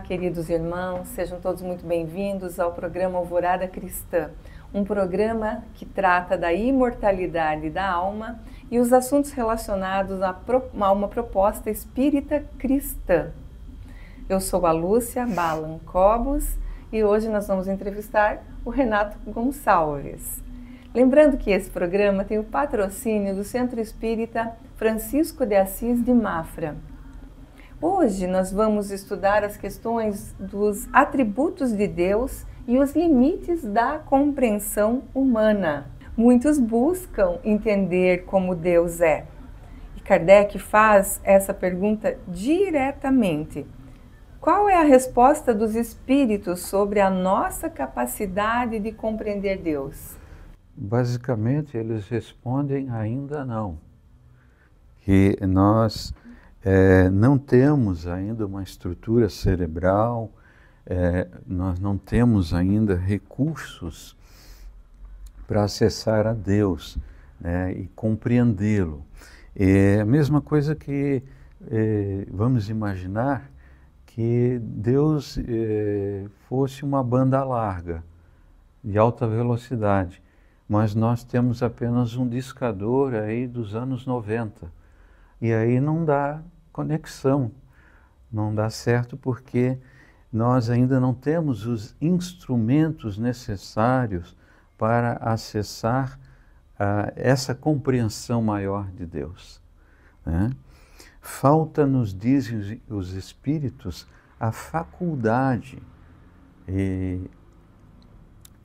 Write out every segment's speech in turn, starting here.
queridos irmãos, sejam todos muito bem-vindos ao programa Alvorada Cristã, um programa que trata da imortalidade da alma e os assuntos relacionados a uma proposta espírita cristã. Eu sou a Lúcia Balan Cobos e hoje nós vamos entrevistar o Renato Gonçalves. Lembrando que esse programa tem o patrocínio do Centro Espírita Francisco de Assis de Mafra. Hoje nós vamos estudar as questões dos atributos de Deus e os limites da compreensão humana. Muitos buscam entender como Deus é. E Kardec faz essa pergunta diretamente. Qual é a resposta dos espíritos sobre a nossa capacidade de compreender Deus? Basicamente, eles respondem ainda não. Que nós não temos ainda uma estrutura cerebral, nós não temos ainda recursos para acessar a Deus, né, e compreendê-lo. É a mesma coisa que vamos imaginar que Deus fosse uma banda larga, de alta velocidade, mas nós temos apenas um discador aí dos anos 90, e aí não dá conexão, não dá certo porque nós ainda não temos os instrumentos necessários para acessar essa compreensão maior de Deus, né? Falta, nos dizem os espíritos, a faculdade. E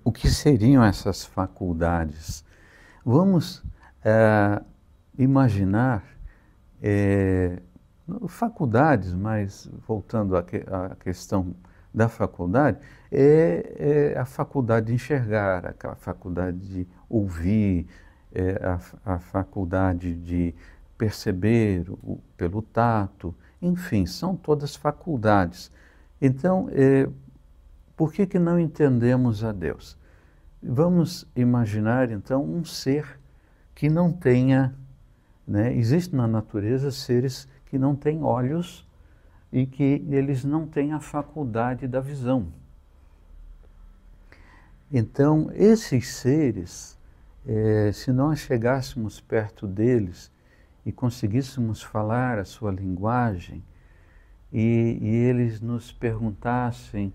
o que seriam essas faculdades? Vamos imaginar faculdades, mas voltando à questão da faculdade, é a faculdade de enxergar, a faculdade de ouvir, a faculdade de perceber pelo tato, enfim, são todas faculdades. Então, por que não entendemos a Deus? Vamos imaginar, então, um ser que não tenha, né, existe na natureza seres que não têm olhos e que eles não têm a faculdade da visão. Então, esses seres, se nós chegássemos perto deles e conseguíssemos falar a sua linguagem e eles nos perguntassem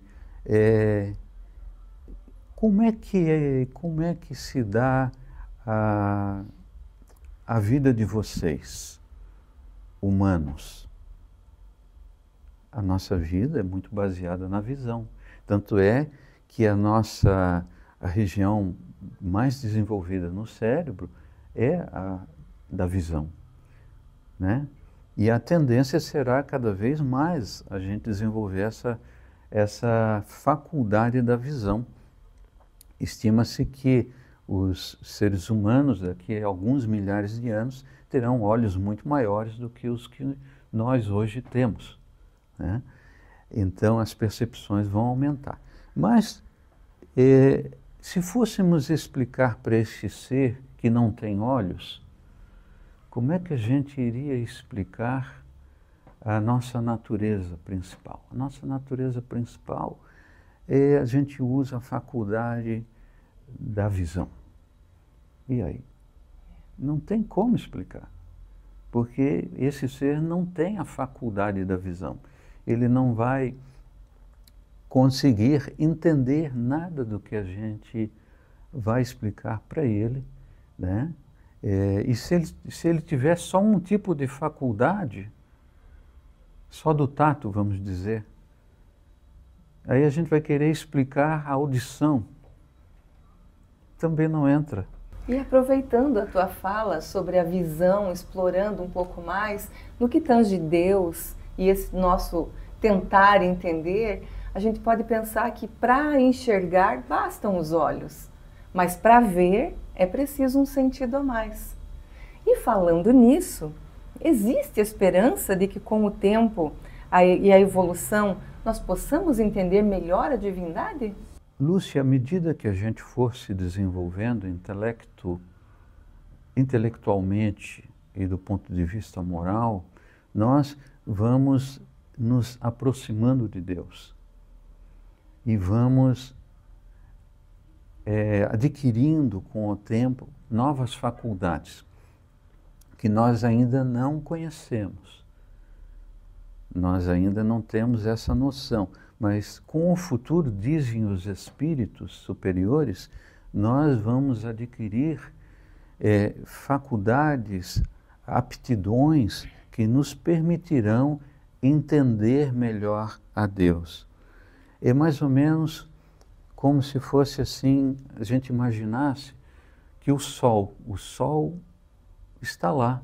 como é que se dá a vida de vocês, humanos. A nossa vida é muito baseada na visão. Tanto é que a região mais desenvolvida no cérebro é a da visão, né? E a tendência será cada vez mais a gente desenvolver essa faculdade da visão. Estima-se que os seres humanos, daqui a alguns milhares de anos, terão olhos muito maiores do que os que nós hoje temos, né? Então as percepções vão aumentar. Mas se fôssemos explicar para este ser que não tem olhos, como é que a gente iria explicar a nossa natureza principal? A nossa natureza principal a gente usa a faculdade da visão. E aí? Não tem como explicar, porque esse ser não tem a faculdade da visão. Ele não vai conseguir entender nada do que a gente vai explicar para ele, né? E se ele tiver só um tipo de faculdade, só do tato, vamos dizer, aí a gente vai querer explicar a audição. Também não entra. E aproveitando a tua fala sobre a visão, explorando um pouco mais no que tange Deus e esse nosso tentar entender, a gente pode pensar que para enxergar bastam os olhos, mas para ver é preciso um sentido a mais. E falando nisso, existe esperança de que com o tempo e a evolução nós possamos entender melhor a divindade? Lúcia, à medida que a gente for se desenvolvendo intelectualmente e do ponto de vista moral, nós vamos nos aproximando de Deus. e vamos adquirindo com o tempo novas faculdades que nós ainda não conhecemos. Nós ainda não temos essa noção, mas com o futuro, dizem os espíritos superiores, nós vamos adquirir faculdades, aptidões que nos permitirão entender melhor a Deus. É mais ou menos como se fosse assim, a gente imaginasse que o sol está lá,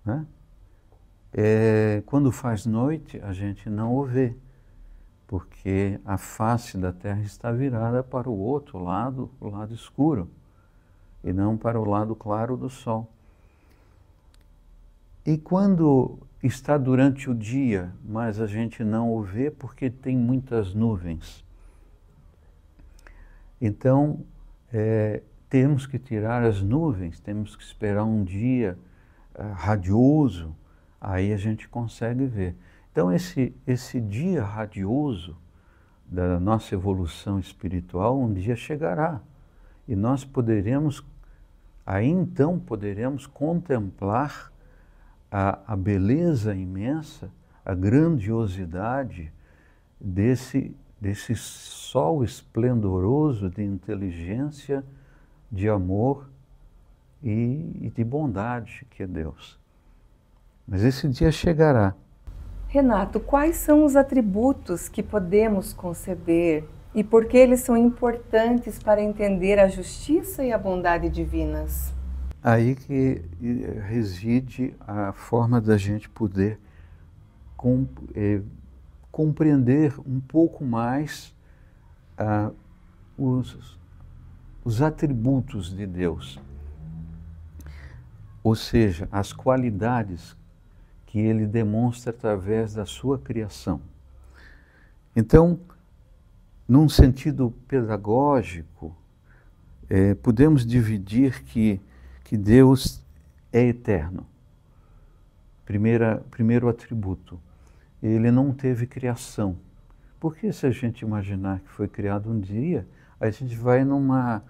né? Quando faz noite, a gente não o vê, porque a face da Terra está virada para o outro lado, o lado escuro, e não para o lado claro do Sol. E quando está durante o dia, mas a gente não o vê porque tem muitas nuvens. Então, temos que tirar as nuvens, temos que esperar um dia radioso, aí a gente consegue ver. Então, esse dia radioso da nossa evolução espiritual um dia chegará. E nós aí então poderemos contemplar a beleza imensa, a grandiosidade desse sol esplendoroso de inteligência, de amor e de bondade que é Deus. Mas esse dia chegará. Renato, quais são os atributos que podemos conceber e por que eles são importantes para entender a justiça e a bondade divinas? Aí que reside a forma da gente poder compreender um pouco mais os atributos de Deus, ou seja, as qualidades que Ele demonstra através da sua criação. Então, num sentido pedagógico, podemos dividir que Deus é eterno. Primeiro atributo. Ele não teve criação. Porque se a gente imaginar que foi criado um dia, a gente vai numa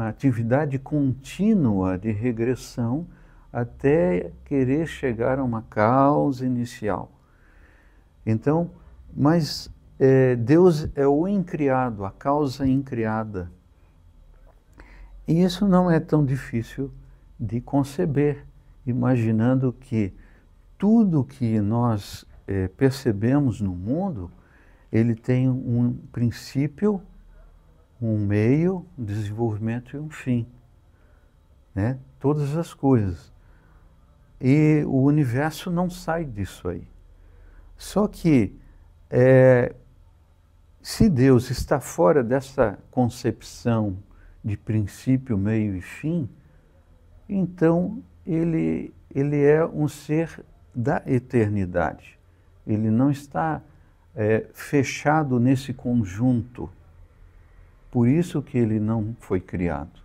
atividade contínua de regressão até querer chegar a uma causa inicial. Então, mas Deus é o incriado, a causa incriada. E isso não é tão difícil de conceber, imaginando que tudo que nós percebemos no mundo, ele tem um princípio, um meio, um desenvolvimento e um fim, né? Todas as coisas. E o universo não sai disso aí. Só que, se Deus está fora dessa concepção de princípio, meio e fim, então ele é um ser da eternidade. Ele não está fechado nesse conjunto. Por isso que ele não foi criado.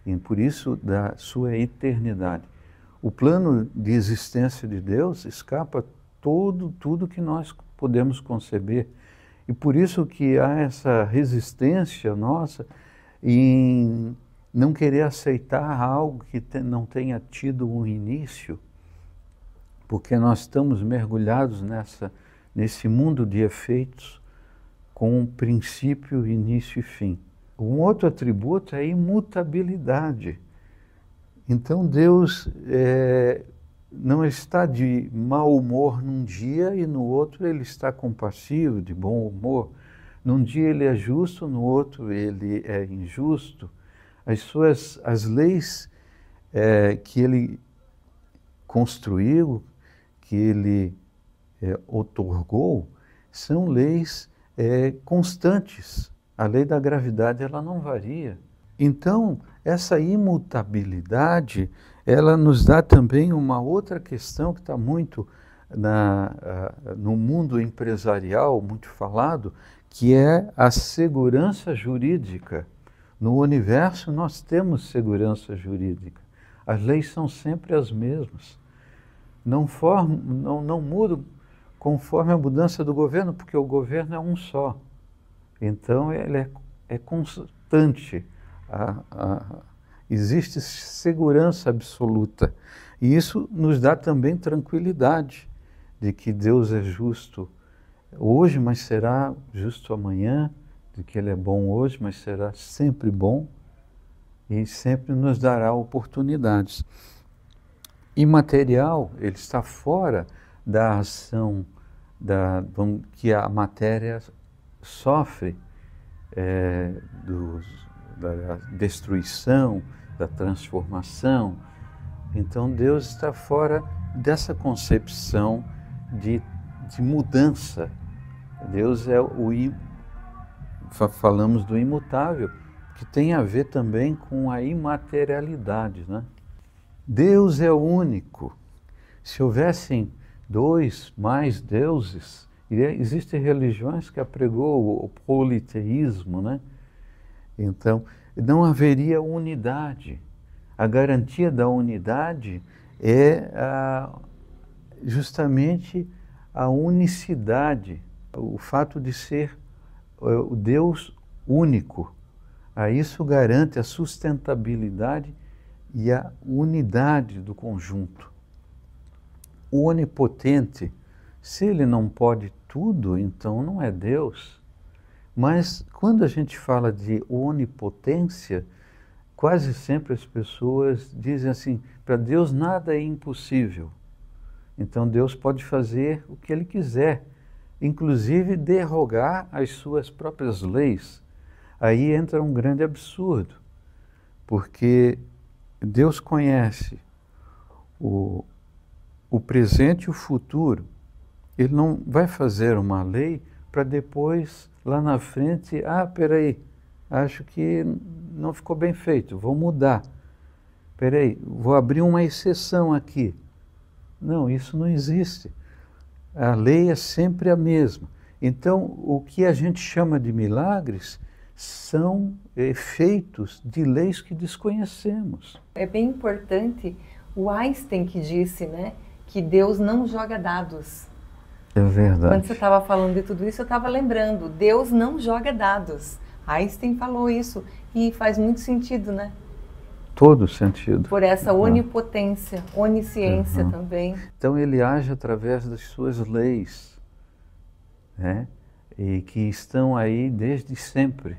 E por isso da sua eternidade. O plano de existência de Deus escapa tudo que nós podemos conceber. E por isso que há essa resistência nossa em não querer aceitar algo que não tenha tido um início, porque nós estamos mergulhados nesse mundo de efeitos com princípio, início e fim. Um outro atributo é a imutabilidade. Então Deus não está de mau humor num dia e no outro ele está compassivo, de bom humor. Num dia ele é justo, no outro ele é injusto. As leis que ele construiu, que ele outorgou, são leis constantes. A lei da gravidade ela não varia. Então, essa imutabilidade, ela nos dá também uma outra questão que está muito no mundo empresarial, muito falado, que é a segurança jurídica. No universo nós temos segurança jurídica. As leis são sempre as mesmas. Não mudam conforme a mudança do governo, porque o governo é um só. Então, ele é constante. Existe segurança absoluta. E isso nos dá também tranquilidade de que Deus é justo hoje, mas será justo amanhã, de que Ele é bom hoje, mas será sempre bom e sempre nos dará oportunidades. Imaterial, ele está fora da ação que a matéria sofre, da destruição, da transformação. Então Deus está fora dessa concepção de mudança. Deus é falamos do imutável, que tem a ver também com a imaterialidade, né? Deus é único. Se houvessem dois, mais deuses, existem religiões que apregou o politeísmo, né? Então, não haveria unidade. A garantia da unidade é justamente a unicidade, o fato de ser o Deus único. Isso garante a sustentabilidade e a unidade do conjunto. O onipotente, se ele não pode tudo, então não é Deus. Mas quando a gente fala de onipotência, quase sempre as pessoas dizem assim, para Deus nada é impossível. Então Deus pode fazer o que Ele quiser, inclusive derrogar as suas próprias leis. Aí entra um grande absurdo, porque Deus conhece o presente e o futuro. Ele não vai fazer uma lei para depois, lá na frente, peraí, acho que não ficou bem feito, vou mudar. Peraí, vou abrir uma exceção aqui. Não, isso não existe. A lei é sempre a mesma. Então, o que a gente chama de milagres são efeitos de leis que desconhecemos. É bem importante o Einstein que disse, né, que Deus não joga dados. É verdade. Quando você estava falando de tudo isso, eu estava lembrando, Deus não joga dados. Einstein falou isso e faz muito sentido, né? Todo sentido. Por essa onipotência, onisciência também. Então ele age através das suas leis, né? E que estão aí desde sempre,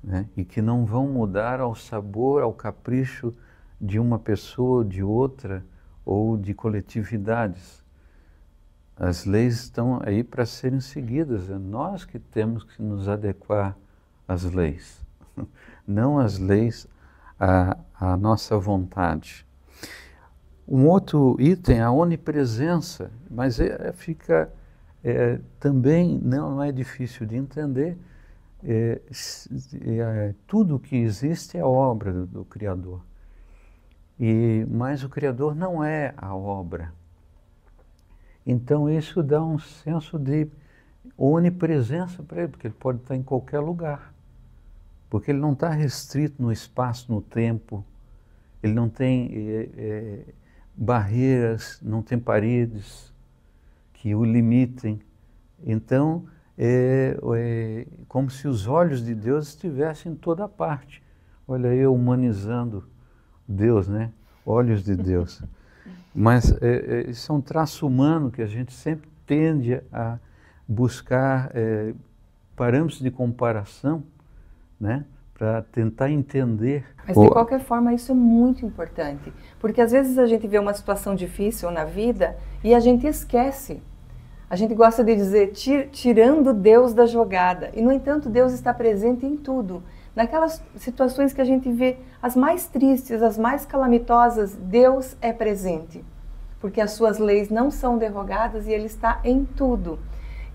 né? E que não vão mudar ao sabor, ao capricho de uma pessoa, de outra, ou de coletividades. As leis estão aí para serem seguidas, é nós que temos que nos adequar às leis, não as leis à nossa vontade. Um outro item, a onipresença, mas também não é difícil de entender, tudo que existe é obra do Criador, mas o Criador não é a obra. Então isso dá um senso de onipresença para ele, porque ele pode estar em qualquer lugar. Porque ele não está restrito no espaço, no tempo, ele não tem barreiras, não tem paredes que o limitem. Então, é como se os olhos de Deus estivessem em toda parte. Olha, eu humanizando Deus, né? Olhos de Deus. Mas isso é um traço humano que a gente sempre tende a buscar parâmetros de comparação, né, para tentar entender. Mas de qualquer forma isso é muito importante, porque às vezes a gente vê uma situação difícil na vida e a gente esquece. A gente gosta de dizer tirando Deus da jogada, e no entanto Deus está presente em tudo. Naquelas situações que a gente vê as mais tristes, as mais calamitosas, Deus é presente, porque as suas leis não são derrogadas e Ele está em tudo.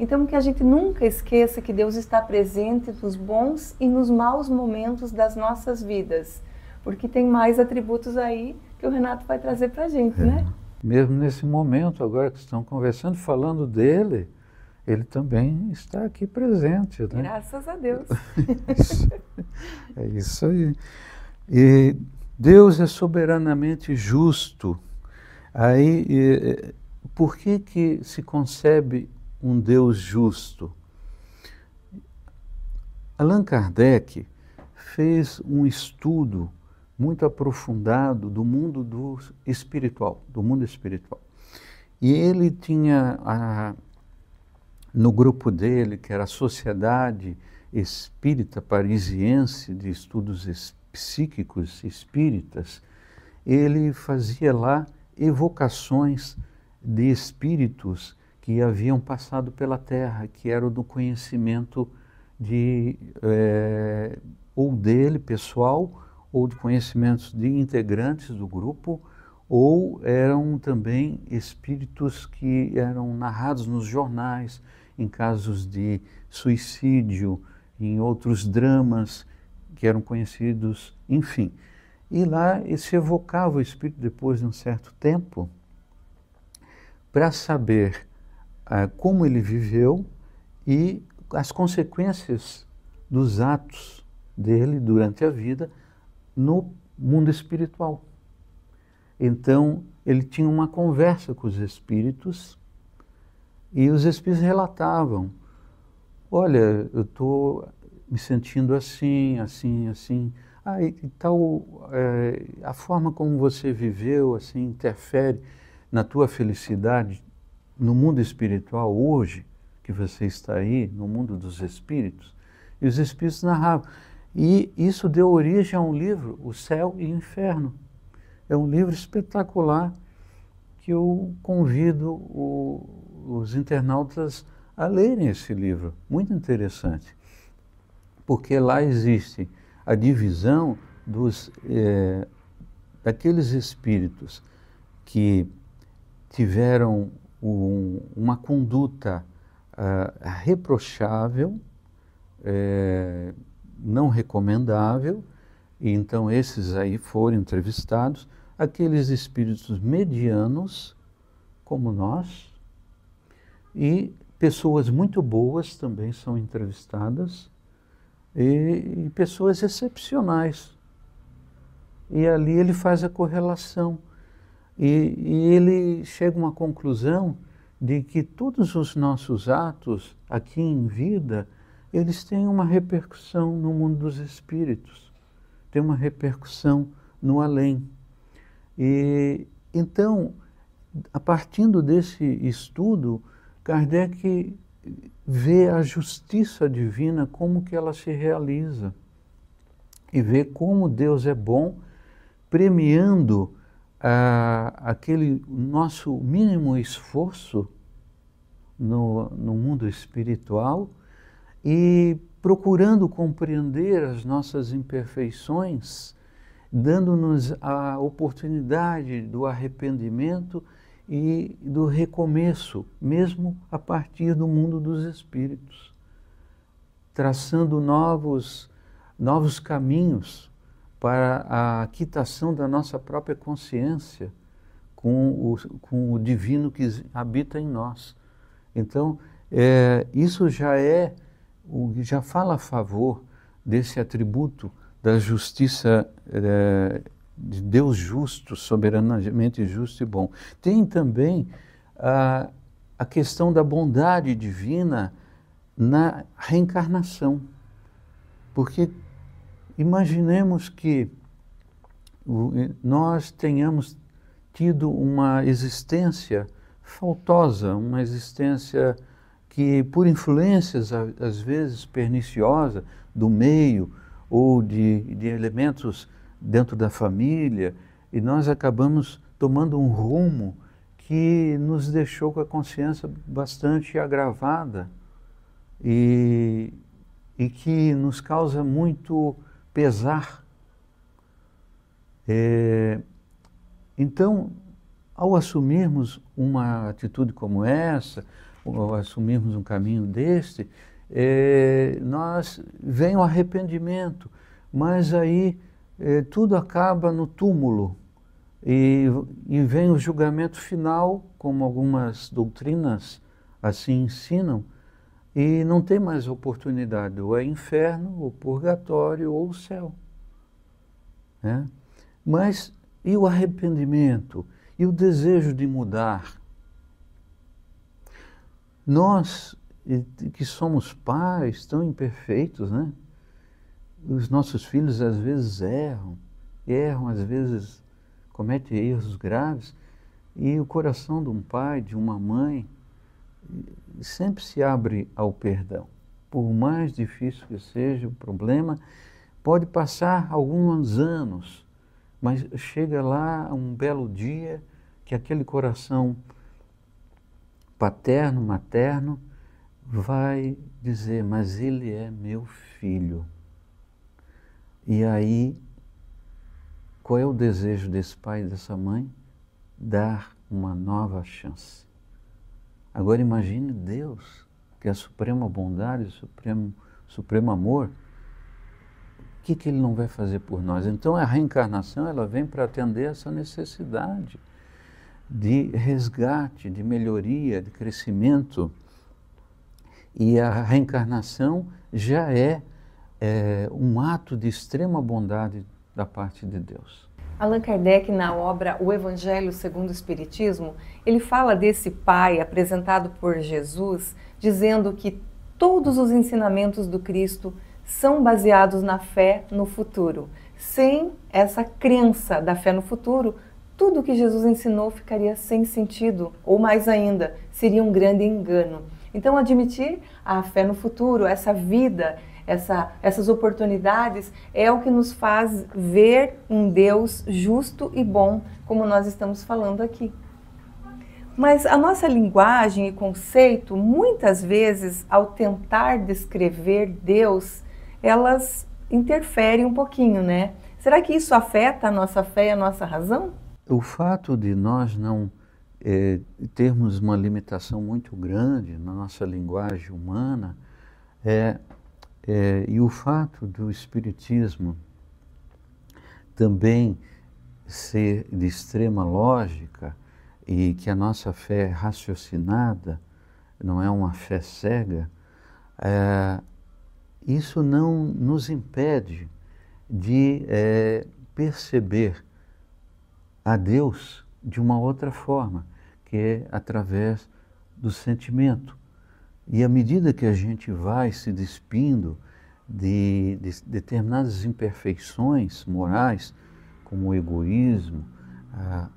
Então que a gente nunca esqueça que Deus está presente nos bons e nos maus momentos das nossas vidas, porque tem mais atributos aí que o Renato vai trazer para a gente, né? Mesmo nesse momento, agora que estão conversando, falando dele, ele também está aqui presente, né? Graças a Deus. É isso aí. E Deus é soberanamente justo. Aí, por que que se concebe um Deus justo? Allan Kardec fez um estudo muito aprofundado do mundo espiritual, do mundo espiritual. E ele tinha no grupo dele, que era a Sociedade Espírita Parisiense de Estudos Psíquicos Espíritas, ele fazia lá evocações de espíritos que haviam passado pela Terra, que eram do conhecimento ou dele, pessoal, ou de conhecimentos de integrantes do grupo, ou eram também espíritos que eram narrados nos jornais, em casos de suicídio, em outros dramas que eram conhecidos, enfim. E lá se evocava o espírito depois de um certo tempo para saber como ele viveu e as consequências dos atos dele durante a vida no mundo espiritual. Então, ele tinha uma conversa com os espíritos e os espíritos relatavam: olha, eu estou me sentindo assim, assim, assim. E tal, a forma como você viveu assim interfere na tua felicidade no mundo espiritual hoje, que você está aí, no mundo dos espíritos. E os espíritos narravam. E isso deu origem a um livro, O Céu e o Inferno. É um livro espetacular que eu convido os internautas a lerem esse livro. Muito interessante. Porque lá existe a divisão daqueles espíritos que tiveram uma conduta reprochável, não recomendável, e então esses aí foram entrevistados, aqueles espíritos medianos, como nós, e pessoas muito boas também são entrevistadas, e pessoas excepcionais. E ali ele faz a correlação. E ele chega a uma conclusão de que todos os nossos atos aqui em vida, eles têm uma repercussão no mundo dos espíritos, tem uma repercussão no além. E então, a partir desse estudo, Kardec vê a justiça divina, como que ela se realiza, e vê como Deus é bom, premiando aquele nosso mínimo esforço no mundo espiritual e procurando compreender as nossas imperfeições, dando-nos a oportunidade do arrependimento e do recomeço, mesmo a partir do mundo dos espíritos, traçando novos caminhos para a quitação da nossa própria consciência com o divino que habita em nós. Então, isso já fala a favor desse atributo da justiça de Deus justo, soberanamente justo e bom. Tem também a questão da bondade divina na reencarnação, porque imaginemos que nós tenhamos tido uma existência faltosa, uma existência que, por influências, às vezes, perniciosas do meio ou de elementos dentro da família, e nós acabamos tomando um rumo que nos deixou com a consciência bastante agravada e que nos causa muito pesar. Então, ao assumirmos uma atitude como essa, ou assumirmos um caminho deste, vem o arrependimento, mas aí tudo acaba no túmulo e vem o julgamento final, como algumas doutrinas assim ensinam, e não tem mais oportunidade, ou é inferno, ou purgatório, ou o céu. Né? Mas e o arrependimento? E o desejo de mudar? Nós que somos pais tão imperfeitos, né? Os nossos filhos às vezes erram às vezes cometem erros graves, e o coração de um pai, de uma mãe, sempre se abre ao perdão. Por mais difícil que seja o problema, pode passar alguns anos, mas chega lá um belo dia que aquele coração paterno, materno, vai dizer, mas ele é meu filho. E aí, qual é o desejo desse pai e dessa mãe? Dar uma nova chance. Agora imagine Deus, que é a suprema bondade, supremo amor, o que Ele não vai fazer por nós? Então a reencarnação, ela vem para atender essa necessidade de resgate, de melhoria, de crescimento. E a reencarnação já é um ato de extrema bondade da parte de Deus. Allan Kardec, na obra O Evangelho segundo o Espiritismo, ele fala desse pai apresentado por Jesus, dizendo que todos os ensinamentos do Cristo são baseados na fé no futuro. Sem essa crença da fé no futuro, tudo o que Jesus ensinou ficaria sem sentido, ou mais ainda, seria um grande engano. Então, admitir a fé no futuro, essa vida, essas oportunidades, é o que nos faz ver um Deus justo e bom, como nós estamos falando aqui. Mas a nossa linguagem e conceito, muitas vezes, ao tentar descrever Deus, elas interferem um pouquinho, né? Será que isso afeta a nossa fé e a nossa razão? O fato de nós não termos uma limitação muito grande na nossa linguagem humana e o fato do Espiritismo também ser de extrema lógica e que a nossa fé é raciocinada, não é uma fé cega, isso não nos impede de perceber a Deus de uma outra forma, que é através do sentimento. E à medida que a gente vai se despindo de determinadas imperfeições morais, como o egoísmo,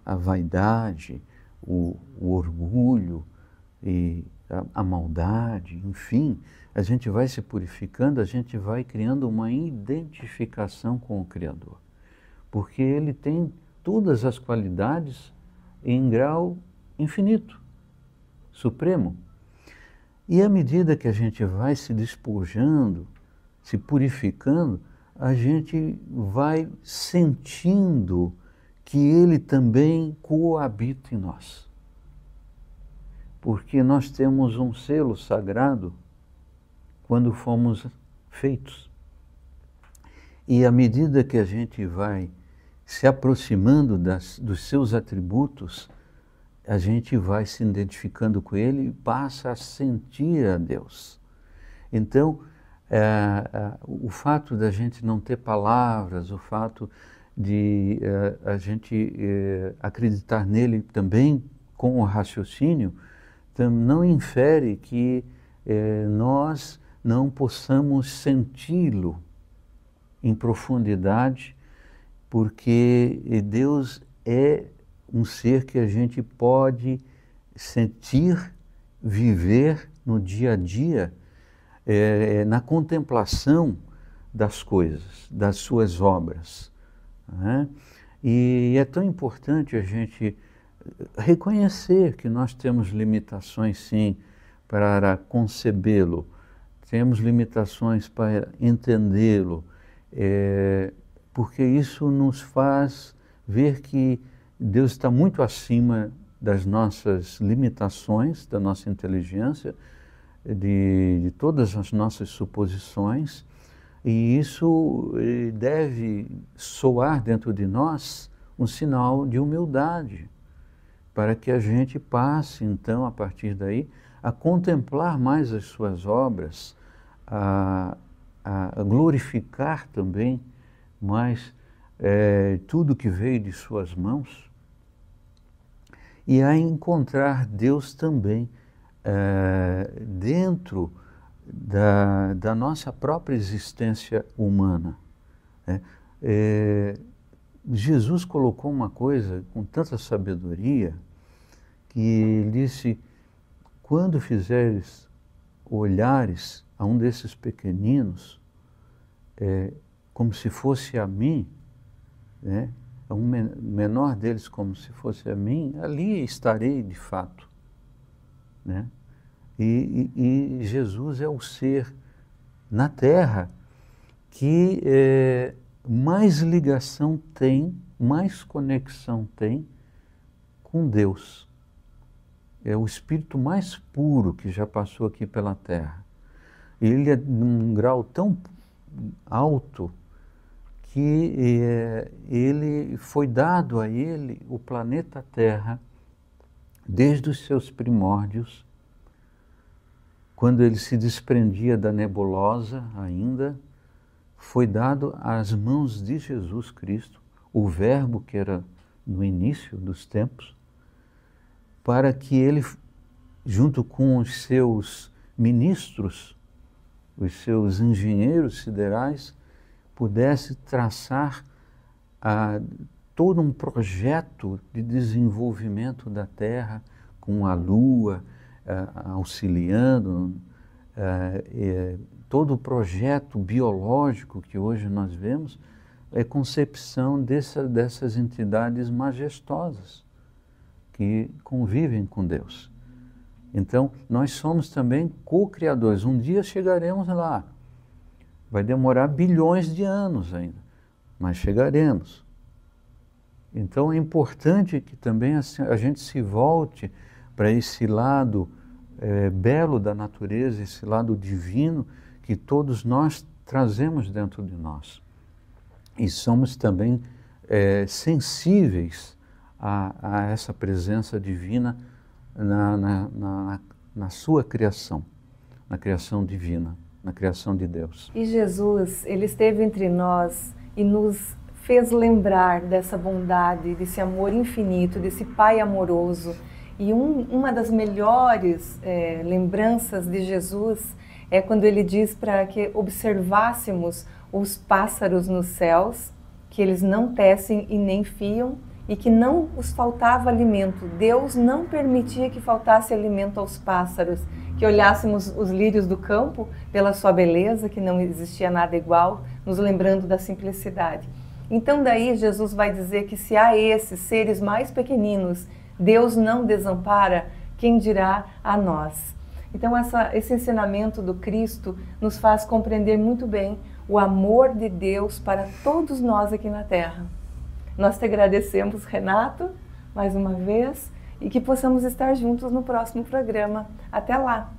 a vaidade, o orgulho e a maldade, enfim, a gente vai se purificando, a gente vai criando uma identificação com o Criador. Porque Ele tem todas as qualidades em grau infinito, supremo. E à medida que a gente vai se despojando, se purificando, a gente vai sentindo que Ele também coabita em nós. Porque nós temos um selo sagrado quando fomos feitos. E à medida que a gente vai se aproximando dos seus atributos, a gente vai se identificando com Ele e passa a sentir a Deus. Então, o fato da gente não ter palavras, o fato de a gente acreditar nele também com o raciocínio, não infere que nós não possamos senti-lo em profundidade, porque Deus é um ser que a gente pode sentir, viver no dia a dia, na contemplação das coisas, das suas obras. Né? E é tão importante a gente reconhecer que nós temos limitações, sim, para concebê-lo, temos limitações para entendê-lo, porque isso nos faz ver que Deus está muito acima das nossas limitações, da nossa inteligência, de todas as nossas suposições, e isso deve soar dentro de nós um sinal de humildade, para que a gente passe, então, a partir daí, a contemplar mais as suas obras, a glorificar também mais tudo que veio de suas mãos, e a encontrar Deus também dentro da nossa própria existência humana. Né? Jesus colocou uma coisa com tanta sabedoria que ele disse: quando fizeres olhares a um desses pequeninos, como se fosse a mim, né? A um menor deles como se fosse a mim, ali estarei de fato. Né? E Jesus é o ser na Terra que mais ligação tem, mais conexão tem com Deus. É o espírito mais puro que já passou aqui pela Terra. Ele é num grau tão alto que ele foi dado a ele o planeta Terra desde os seus primórdios, quando ele se desprendia da nebulosa ainda, foi dado às mãos de Jesus Cristo, o Verbo que era no início dos tempos, para que ele, junto com os seus ministros, os seus engenheiros siderais, pudesse traçar todo um projeto de desenvolvimento da Terra, com a Lua auxiliando, todo o projeto biológico que hoje nós vemos é concepção dessas entidades majestosas que convivem com Deus. Então, nós somos também co-criadores. Um dia chegaremos lá. Vai demorar bilhões de anos ainda, mas chegaremos. Então é importante que também a gente se volte para esse lado belo da natureza, esse lado divino que todos nós trazemos dentro de nós. E somos também sensíveis a essa presença divina na sua criação, na criação divina, na criação de Deus. E Jesus, ele esteve entre nós e nos fez lembrar dessa bondade, desse amor infinito, desse Pai amoroso. E uma das melhores lembranças de Jesus é quando ele diz para que observássemos os pássaros nos céus, que eles não tecem e nem fiam, e que não os faltava alimento. Deus não permitia que faltasse alimento aos pássaros, que olhássemos os lírios do campo pela sua beleza, que não existia nada igual, nos lembrando da simplicidade. Então daí Jesus vai dizer que se há esses seres mais pequeninos, Deus não desampara, quem dirá a nós? Então esse ensinamento do Cristo nos faz compreender muito bem o amor de Deus para todos nós aqui na Terra. Nós te agradecemos, Renato, mais uma vez, e que possamos estar juntos no próximo programa. Até lá!